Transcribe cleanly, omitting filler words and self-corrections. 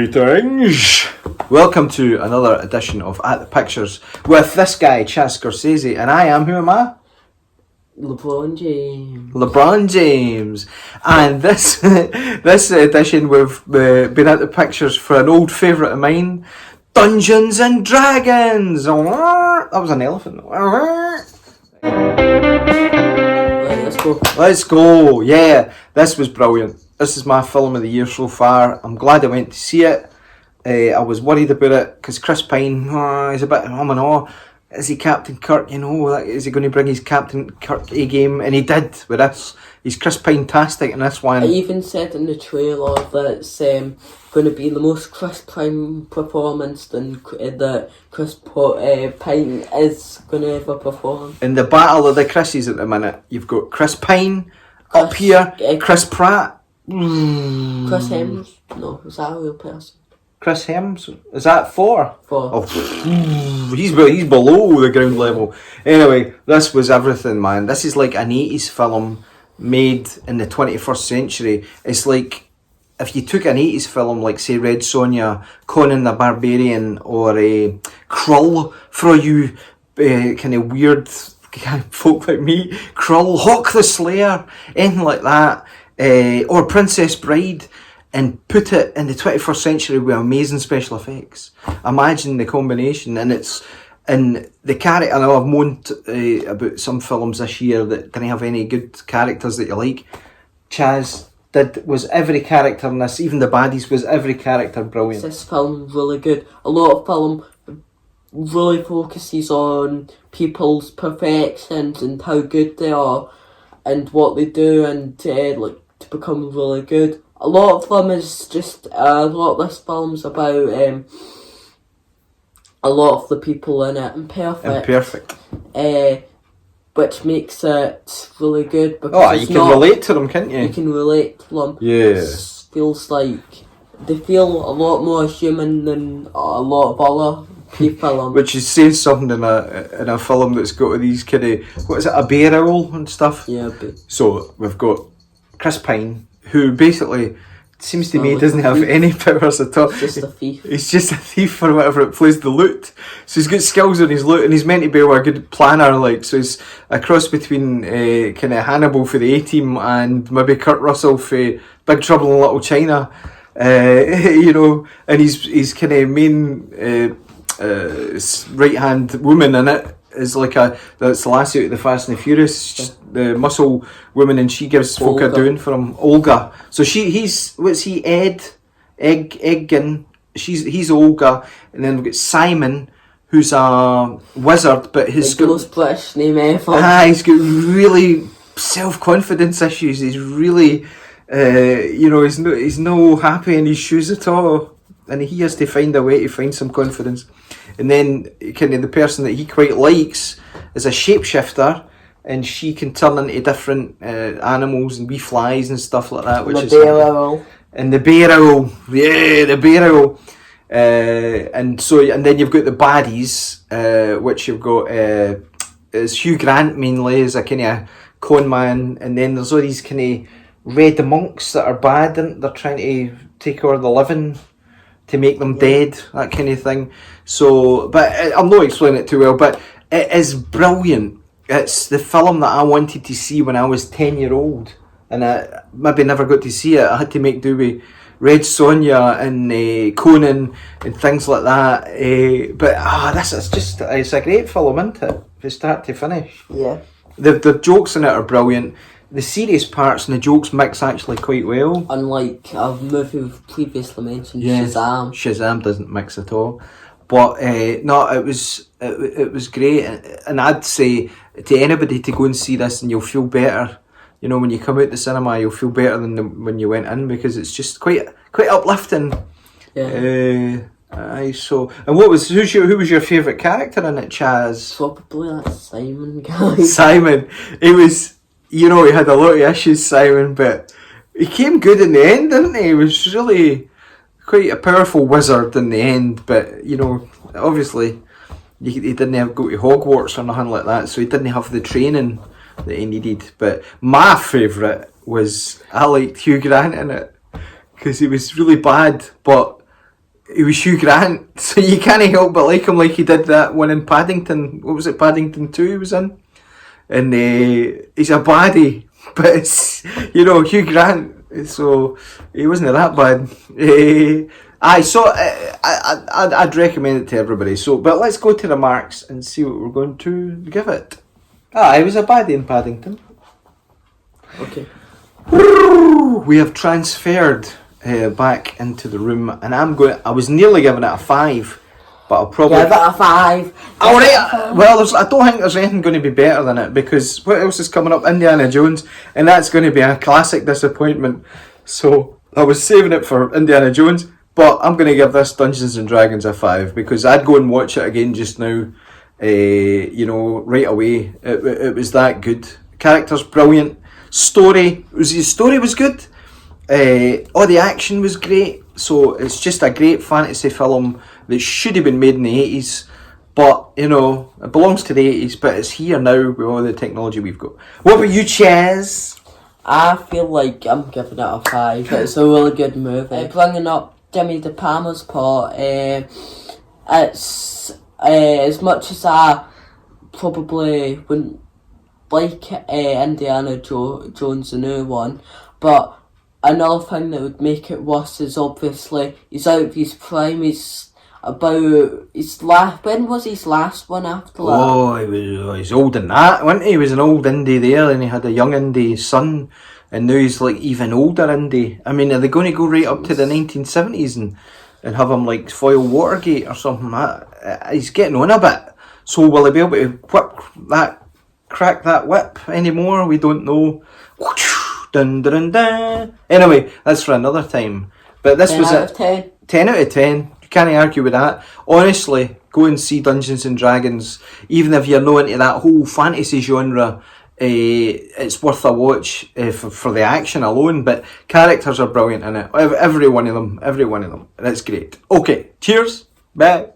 Greetings! Welcome to another edition of At the Pictures with this guy, Chaz Scorsese, and I am, who am I? LeBron James. And this edition we've been at the pictures for an old favourite of mine, Dungeons and Dragons! That was an elephant. Let's go. Yeah, this was brilliant. This is my film of the year so far. I'm glad I went to see it. I was worried about it because Chris Pine, he's a bit and oh. Is he Captain Kirk? Is he going to bring his Captain Kirk A game? And he did with this. He's Chris Pine-tastic in this one. I even said in the trailer that it's going to be the most Chris Pine performance that Chris Pine is going to ever perform. In the battle of the Chris's at the minute, you've got Chris Pine up here, Chris Pratt. Chris Hems? No, is that a real person? Chris Hems? Is that four? Oh, he's below the ground level. Anyway, this was everything, man. This is like an 80s film made in the 21st century. It's like if you took an 80s film like, say, Red Sonja, Conan the Barbarian, or Krull, for you kind of weird folk like me, Krull, Hawk the Slayer, anything like that, or Princess Bride, and put it in the 21st century with amazing special effects. Imagine the combination, and the character. I know I've moaned about some films this year that didn't have any good characters that you like. Chaz was every character in this, even the baddies, was every character brilliant. This film really good. A lot of film really focuses on people's perfections and how good they are and what they do and to become really good. A lot of them is just a lot of this film's about a lot of the people in it imperfect. Which makes it really good because you can relate to them, can't you? You can relate to them. Yeah. It feels like they feel a lot more human than a lot of other people. Which is saying something in a film that's got these kind of, what is it, a bear owl and stuff. Yeah. So we've got Chris Pine, who basically seems to me doesn't have any powers at all. He's just a thief. He's just a thief or whatever. It plays the loot. So he's got skills on his loot, and he's meant to be a good planner. So he's a cross between kind of Hannibal for the A-Team and maybe Kurt Russell for Big Trouble in Little China. And he's kind of main right hand woman in it is like that's the last out of the Fast and the Furious, just the muscle woman, and she gives folk a doing for him. Olga. So he's Ed Eggin. He's Olga, and then we've got Simon, who's a wizard, but he's got the most British name ever. He's got really self-confidence issues. He's really he's no happy in his shoes at all, and he has to find a way to find some confidence. And then kind of the person that he quite likes is a shapeshifter, and she can turn into different animals and wee flies and stuff like that. The bear owl. And the bear owl, yeah, the bear owl. And then you've got the baddies, which you've got is Hugh Grant mainly as a kind of con man, and then there's all these kind of red monks that are bad, and they're trying to take over the living to make them dead, that kind of thing. So, but I'm not explaining it too well, but it is brilliant. It's the film that I wanted to see when I was 10-year-old, and I maybe never got to see it. I had to make do with Red Sonja and Conan and things like that. But it's a great film, isn't it? From start to finish. Yeah. The jokes in it are brilliant. The serious parts and the jokes mix actually quite well. Unlike a movie we've previously mentioned, yes, Shazam. Shazam doesn't mix at all. But no, it was great, and I'd say to anybody to go and see this, and you'll feel better. When you come out the cinema, you'll feel better than when you went in, because it's just quite uplifting. Yeah. So, and who was your favourite character in it, Chaz? Probably that Simon guy. Simon, he was. He had a lot of issues, Simon, but he came good in the end, didn't he? He was really quite a powerful wizard in the end, but, obviously he didn't go to Hogwarts or nothing like that, so he didn't have the training that he needed. But my favourite was, I liked Hugh Grant in it, because he was really bad, but he was Hugh Grant, so you can't help but like him, like he did that one in Paddington. What was it, Paddington 2 he was in? And he's a baddie, but it's, you know, Hugh Grant, so he wasn't that bad. I'd recommend it to everybody. So, but let's go to the marks and see what we're going to give it. He was a baddie in Paddington. Okay. We have transferred back into the room, and I was nearly giving it a 5, but I'll probably Give it a 5. Alright, well, I don't think there's anything going to be better than it, because what else is coming up? Indiana Jones, and that's going to be a classic disappointment. So I was saving it for Indiana Jones, but I'm going to give this Dungeons and Dragons a 5, because I'd go and watch it again just now, you know, right away. It was that good. Characters brilliant. Story was good. All the action was great. So it's just a great fantasy film that should have been made in the 80s. But, you know, it belongs to the 80s, but it's here now with all the technology we've got. What about you, Chaz? I feel like I'm giving it a 5. It's a really good movie. Bringing up Jimmy De Palma's part, it's as much as I probably wouldn't like Indiana Jones, the new one, but another thing that would make it worse is obviously he's out of his prime. He's about his last. When was his last one after that? Oh, he's old in that, wasn't he? He was an old Indy there, and he had a young Indy son, and now he's like even older Indy. I mean, are they going to go right up to the 1970s and have him like foil Watergate or something? He's getting on a bit. So will he be able to crack that whip anymore? We don't know. Dun, dun, dun. Anyway, that's for another time. But this was it. 10 out of 10. You can't argue with that. Honestly, go and see Dungeons and Dragons. Even if you're not into that whole fantasy genre, it's worth a watch for the action alone. But characters are brilliant in it. Every one of them. And it's great. Okay, cheers. Bye.